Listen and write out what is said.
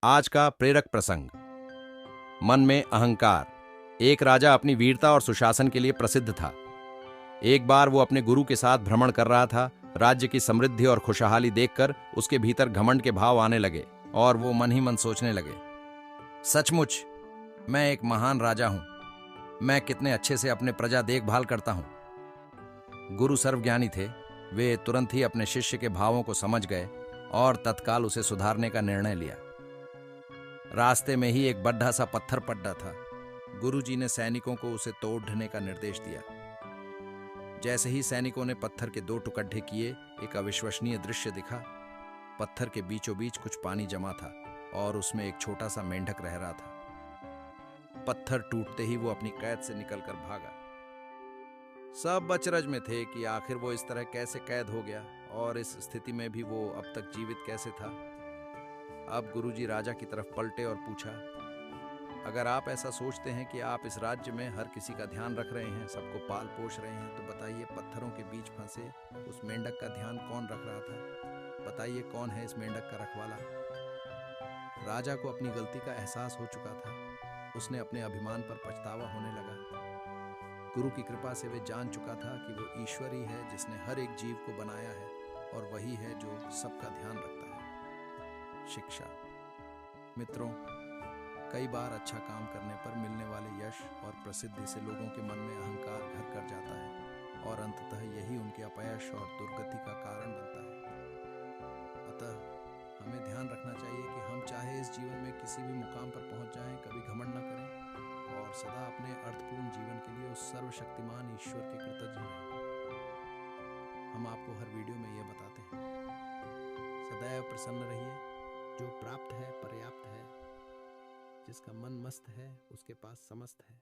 आज का प्रेरक प्रसंग। मन में अहंकार। एक राजा अपनी वीरता और सुशासन के लिए प्रसिद्ध था। एक बार वो अपने गुरु के साथ भ्रमण कर रहा था। राज्य की समृद्धि और खुशहाली देखकर उसके भीतर घमंड के भाव आने लगे और वो मन ही मन सोचने लगे, सचमुच मैं एक महान राजा हूं। मैं कितने अच्छे से अपने प्रजा देखभाल करता हूं। गुरु सर्वज्ञानी थे। वे तुरंत ही अपने शिष्य के भावों को समझ गए और तत्काल उसे सुधारने का निर्णय लिया। रास्ते में ही एक बड्ढा सा पत्थर पड़ा था। गुरुजी ने सैनिकों को उसे तोड़ने का निर्देश दिया। जैसे ही सैनिकों ने पत्थर के 2 टुकड़े किए, एक अविश्वसनीय दृश्य दिखा। पत्थर के बीचों बीच कुछ पानी जमा था और उसमें एक छोटा सा मेंढक रह रहा था। पत्थर टूटते ही वो अपनी कैद से निकलकर भागा। सब अचरज में थे कि आखिर वो इस तरह कैसे कैद हो गया और इस स्थिति में भी वो अब तक जीवित कैसे था। अब गुरुजी राजा की तरफ पलटे और पूछा, अगर आप ऐसा सोचते हैं कि आप इस राज्य में हर किसी का ध्यान रख रहे हैं, सबको पाल पोष रहे हैं, तो बताइए पत्थरों के बीच फंसे उस मेंढक का ध्यान कौन रख रहा था? बताइए कौन है इस मेंढक का रखवाला? राजा को अपनी गलती का एहसास हो चुका था। उसने अपने अभिमान पर पछतावा होने लगा। गुरु की कृपा से वे जान चुका था कि वो ईश्वर ही है जिसने हर एक जीव को बनाया है और वही है जो सबका ध्यान रखता है। शिक्षा। मित्रों, कई बार अच्छा काम करने पर मिलने वाले यश और प्रसिद्धि से लोगों के मन में अहंकार घर कर जाता है और अंततः यही उनके अपयश और दुर्गति का कारण बनता है। अतः हमें ध्यान रखना चाहिए कि हम चाहे इस जीवन में किसी भी मुकाम पर पहुंच जाएं, कभी घमंड न करें और सदा अपने अर्थपूर्ण जीवन के लिए उस सर्वशक्तिमान ईश्वर के कृतज्ञ रहें। हम आपको हर वीडियो में यह बताते हैं, सदैव प्रसन्न रहिए। जो प्राप्त है पर्याप्त है। जिसका मन मस्त है उसके पास समस्त है।